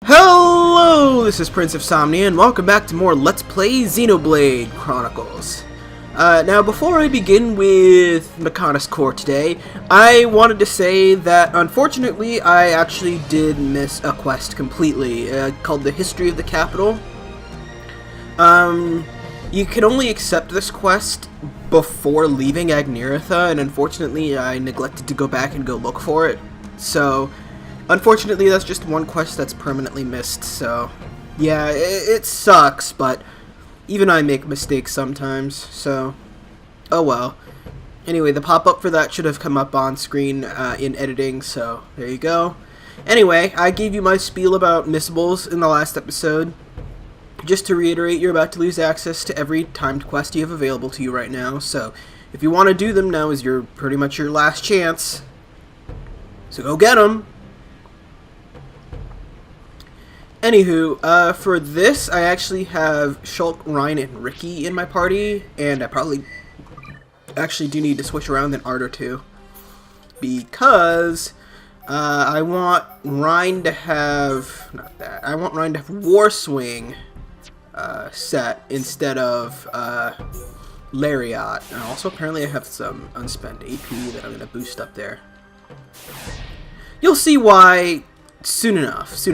Hello, this is Prince of Somnia, and welcome back to more Let's Play Xenoblade Chronicles. Now, before I begin with Mechonis Core today, I wanted to say that, unfortunately, I actually did miss a quest completely, called The History of the Capital. You can only accept this quest before leaving Agneritha, and unfortunately, I neglected to go back and go look for it, so unfortunately, that's just one quest that's permanently missed, so yeah, it sucks, but even I make mistakes sometimes, so oh well. Anyway, the pop-up for that should have come up on screen in editing, so there you go. Anyway, I gave you my spiel about missables in the last episode. Just to reiterate, you're about to lose access to every timed quest you have available to you right now, so if you want to do them, now is pretty much your last chance. So go get them! Anywho, for this, I actually have Shulk, Ryan, and Ricky in my party, and I probably actually do need to switch around an art or two, because I want Ryan to have, I want Ryan to have War Swing set instead of Lariat, and also apparently I have some unspent AP that I'm going to boost up there. You'll see why soon enough.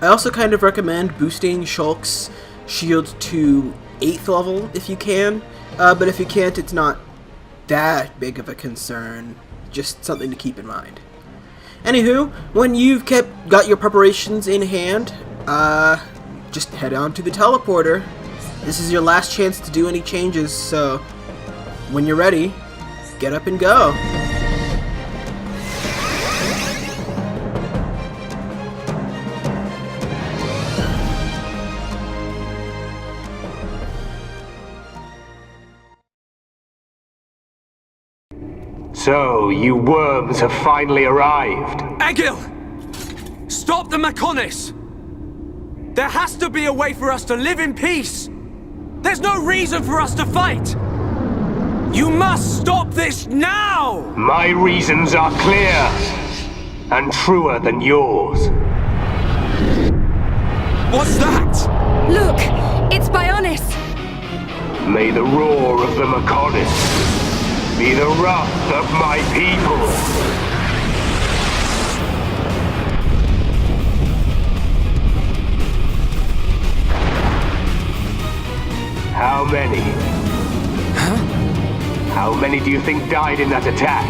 I also kind of recommend boosting Shulk's shield to 8th level if you can, but if you can't, it's not that big of a concern, just something to keep in mind. Anywho, when you've got your preparations in hand, just head on to the teleporter. This is your last chance to do any changes, so when you're ready, get up and go. So, you worms have finally arrived. Egil! Stop the Mechonis! There has to be a way for us to live in peace! There's no reason for us to fight! You must stop this now! My reasons are clear, and truer than yours. What's that? Look! It's Bionis! May the roar of the Mechonis be the wrath of my people! How many? Huh? How many do you think died in that attack?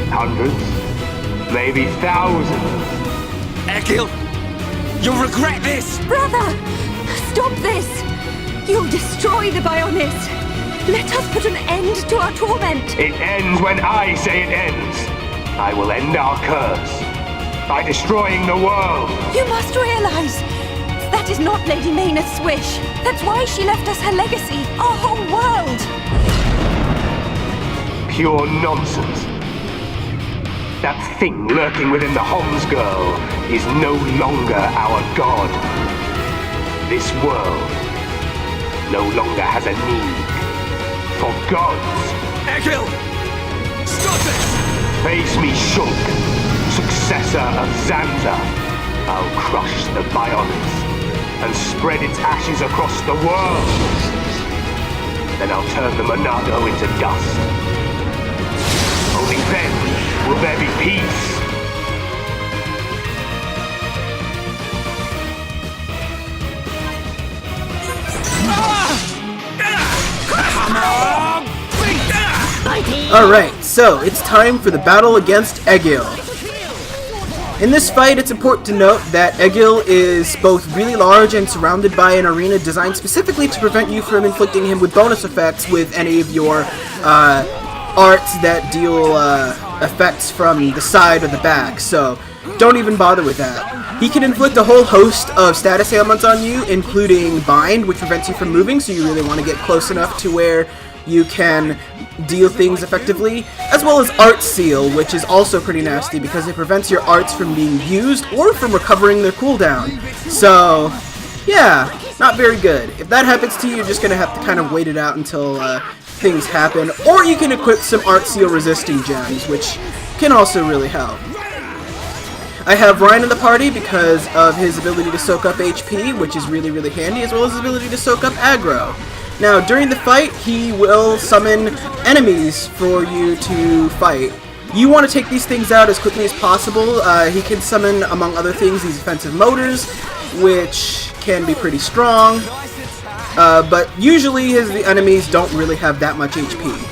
Hundreds? Maybe thousands? Egil! You'll regret this! Brother! Stop this! You'll destroy the Bionis! Let us put an end to our torment! It ends when I say it ends! I will end our curse by destroying the world! You must realize that is not Lady Meyneth's wish. That's why she left us her legacy, our whole world! Pure nonsense. That thing lurking within the Homs girl is no longer our god. This world no longer has a need for gods. Egil! Stop it! Face me, Shulk, successor of Zanza. I'll crush the Bionis and spread its ashes across the world. Then I'll turn the Monado into dust. Only then will there be peace. Alright, so it's time for the battle against Egil. In this fight, it's important to note that Egil is both really large and surrounded by an arena designed specifically to prevent you from inflicting him with bonus effects with any of your arts that deal effects from the side or the back, so don't even bother with that. He can inflict a whole host of status ailments on you, including Bind, which prevents you from moving, so you really want to get close enough to where you can deal things effectively, as well as Art Seal, which is also pretty nasty because it prevents your arts from being used or from recovering their cooldown. So, yeah, not very good. If that happens to you, you're just going to have to kind of wait it out until things happen, or you can equip some Art Seal resisting gems, which can also really help. I have Ryan in the party because of his ability to soak up HP, which is really, really handy, as well as his ability to soak up aggro. Now, during the fight, he will summon enemies for you to fight. You want to take these things out as quickly as possible. He can summon, among other things, these offensive motors, which can be pretty strong. But usually the enemies don't really have that much HP.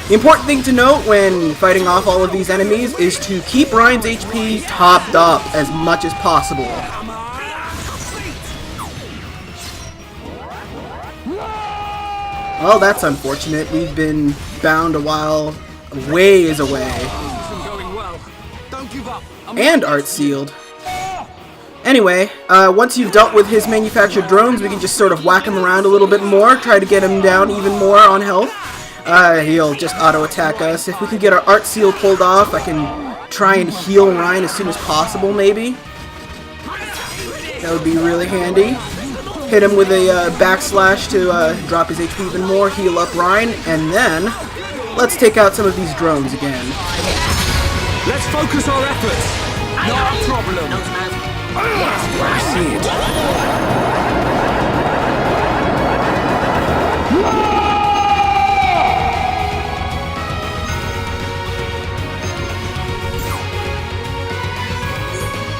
The important thing to note when fighting off all of these enemies is to keep Ryan's HP topped up as much as possible. Well, that's unfortunate. We've been bound a while, ways away. And art sealed. Anyway, once you've dealt with his manufactured drones, we can just sort of whack him around a little bit more, try to get him down even more on health. He'll just auto-attack us. If we could get our art seal pulled off, I can try and heal Ryan as soon as possible, maybe. That would be really handy. Hit him with a backslash to drop his HP even more, heal up Ryan, and then let's take out some of these drones again. Let's focus our efforts. No problem. I see it.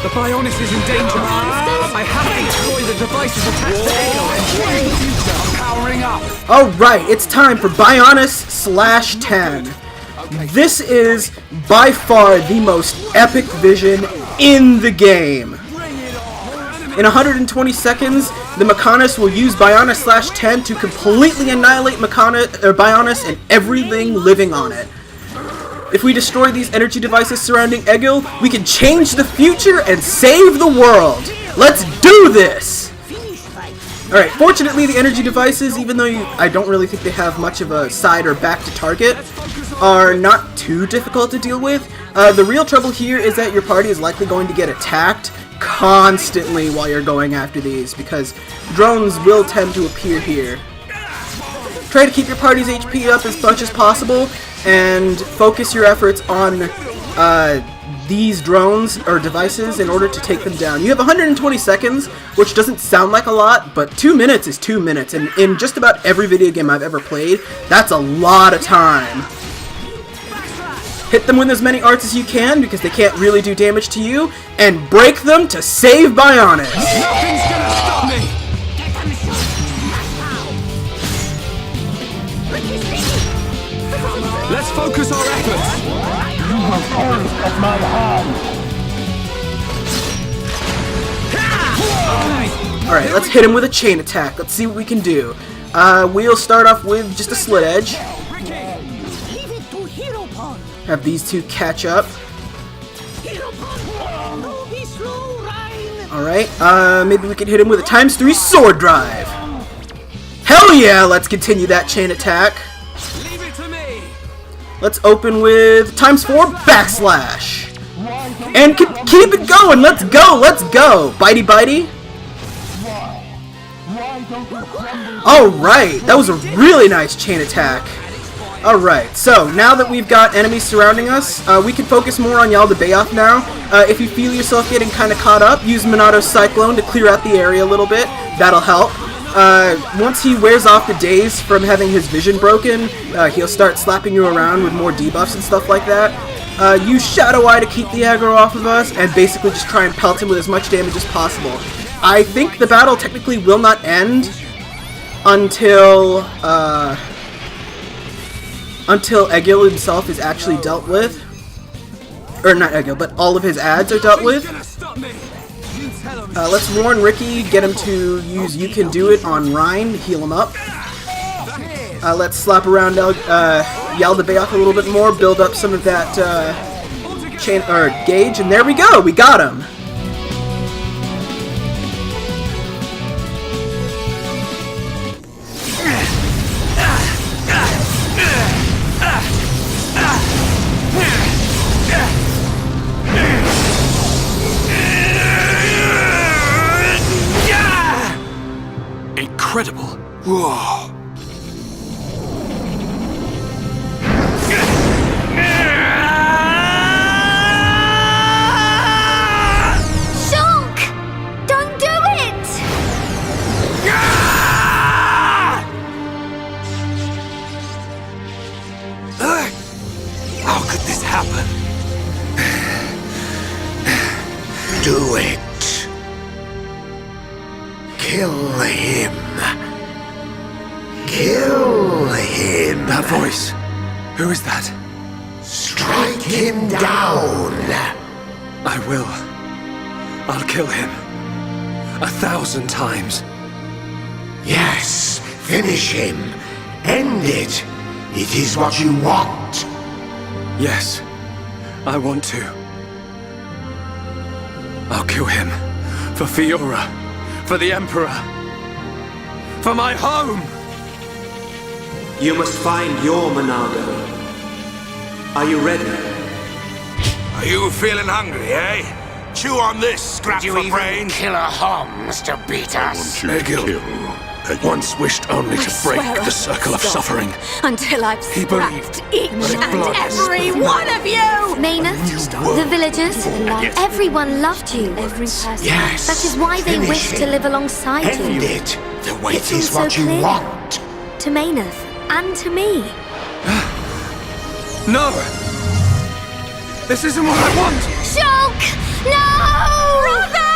The Bionis is in danger. I have to destroy the devices attached to Egil and change the future. I'm powering up. Alright, it's time for Bionis/10. This is by far the most epic vision in the game. In 120 seconds, the Mechonis will use Bionis/10 to completely annihilate Bionis and everything living on it. If we destroy these energy devices surrounding Egil, we can change the future and save the world! Let's do this! Alright, fortunately the energy devices, even though I don't really think they have much of a side or back to target, are not too difficult to deal with. The real trouble here is that your party is likely going to get attacked constantly while you're going after these, because drones will tend to appear here. Try to keep your party's HP up as much as possible, and focus your efforts on these drones or devices in order to take them down. You have 120 seconds, which doesn't sound like a lot, but 2 minutes is 2 minutes, and in just about every video game I've ever played, that's a lot of time. Hit them with as many arts as you can, because they can't really do damage to you, and break them to save Bionis! Nothing's gonna stop me! Let's focus our efforts! You have perished at my hand! Alright, let's hit him with a chain attack. Let's see what we can do. We'll start off with just a slit edge. Have these two catch up. Alright, maybe we can hit him with a ×3 sword drive. Hell yeah, let's continue that chain attack. Let's open with ×4 backslash. And keep it going, let's go, let's go. Bitey bitey. Alright, that was a really nice chain attack. Alright, so now that we've got enemies surrounding us, we can focus more on Yaldabaoth now. If you feel yourself getting kind of caught up, use Monato's Cyclone to clear out the area a little bit. That'll help. Once he wears off the daze from having his vision broken, he'll start slapping you around with more debuffs and stuff like that. Use Shadow Eye to keep the aggro off of us, and basically just try and pelt him with as much damage as possible. I think the battle technically will not end until Egil himself is actually dealt with. Or not Egil, but all of his ads are dealt with. Let's warn Ricky, get him to use You Can Do It on Ryan, heal him up. Let's slap around Yaldabaoth a little bit more, build up some of that gauge, and there we go, we got him! Incredible. Whoa. Kill him. Kill him. That voice. Who is that? Strike him down. I will. I'll kill him. 1,000 times. Yes, finish him. End it. It is what you want. Yes, I want to. I'll kill him. For Fiora. For the Emperor. For my home! You must find your Monado. Are you ready? Are you feeling hungry, eh? Chew on this, scrap You for even brain. kill a Homs to beat us. Egil once wished only to break the circle of suffering. Until I've He scrapped each but his and blood every one of you! Maynard, the villagers, everyone loved you. Every person. Yes. That is why they finish wish him. to live alongside End you. it. The It is also what you clear. want. To Maynard and to me. No! This isn't what I want! Shulk! No! Brother!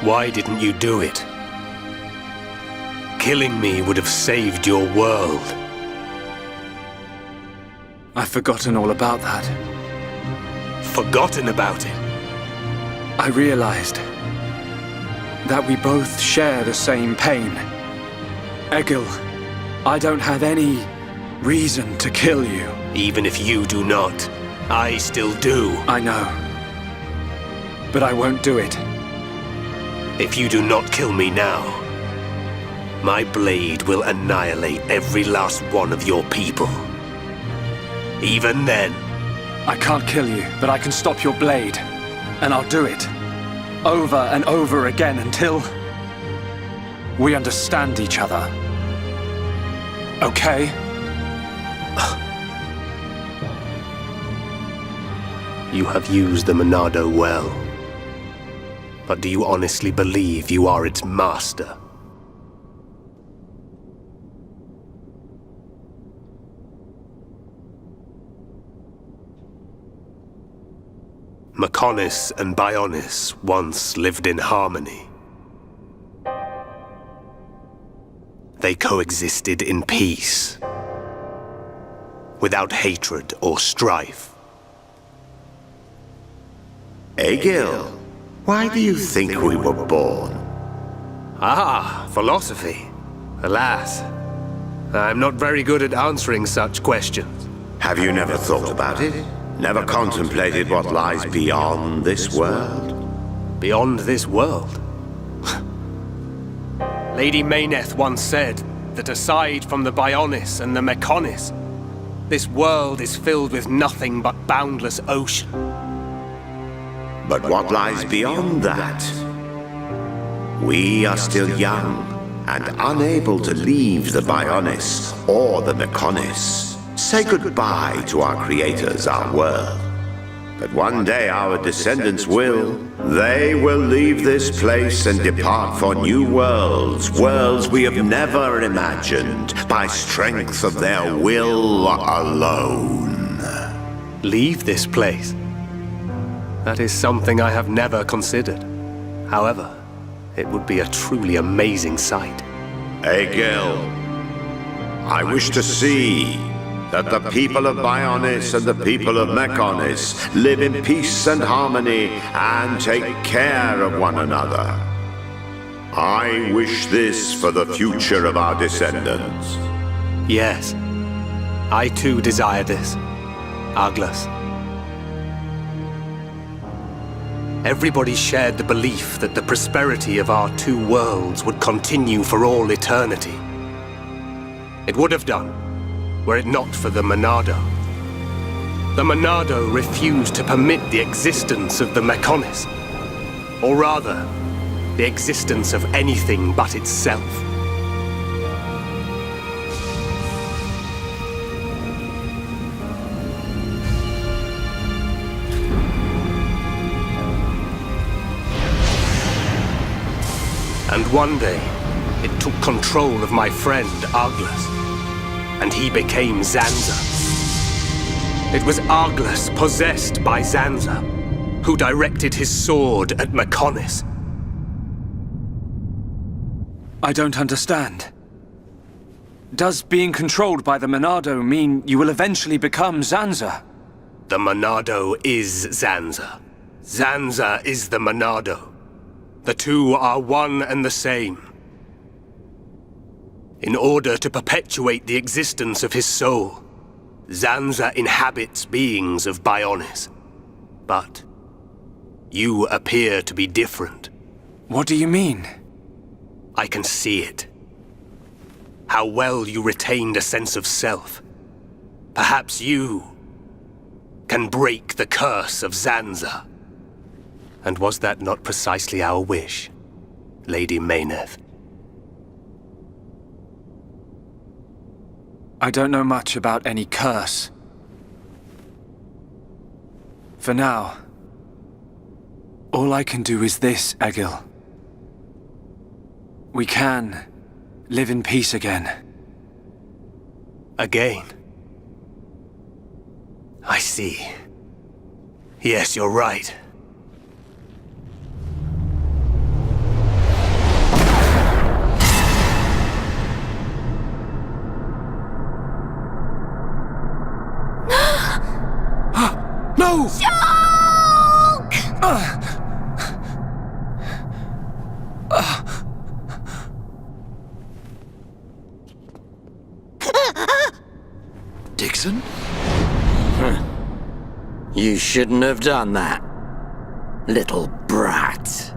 Why didn't you do it? Killing me would have saved your world. I've forgotten all about that. Forgotten about it? I realized that we both share the same pain. Egil, I don't have any reason to kill you. Even if you do not, I still do. I know. But I won't do it. If you do not kill me now, my blade will annihilate every last one of your people. Even then, I can't kill you, but I can stop your blade. And I'll do it. Over and over again until we understand each other. Okay? you have used the Monado well. But do you honestly believe you are its master? Mechonis and Bionis once lived in harmony. They coexisted in peace, without hatred or strife. Egil, why do you think we were born? Ah, philosophy. Alas, I'm not very good at answering such questions. Have you never thought about it? Never contemplated what lies beyond this world? Beyond this world? Lady Meyneth once said that aside from the Bionis and the Mechonis, this world is filled with nothing but boundless ocean. But what lies beyond that? We are still young and unable to leave the Bionis or the Mechonis. Say goodbye to our creators, our world. But one day our descendants will. They will leave this place and depart for new worlds, worlds we have never imagined, by strength of their will alone. Leave this place? That is something I have never considered. However, it would be a truly amazing sight. Egil, I wish to see that the people of Bionis and the people of Mechonis live in peace and harmony and take care of one another. I wish this for the future of our descendants. Yes, I too desire this, Aglas. Everybody shared the belief that the prosperity of our two worlds would continue for all eternity. It would have done, were it not for the Monado. The Monado refused to permit the existence of the Mechonis, or rather, the existence of anything but itself. And one day, it took control of my friend, Arglus, and he became Zanza. It was Arglus, possessed by Zanza, who directed his sword at Mechonis. I don't understand. Does being controlled by the Monado mean you will eventually become Zanza? The Monado is Zanza. Zanza is the Monado. The two are one and the same. In order to perpetuate the existence of his soul, Zanza inhabits beings of Bionis. But you appear to be different. What do you mean? I can see it. How well you retained a sense of self. Perhaps you can break the curse of Zanza. And was that not precisely our wish, Lady Mayneth? I don't know much about any curse. For now, all I can do is this, Egil. We can live in peace again. Again? I see. Yes, you're right. No! Dixon? You shouldn't have done that, little brat.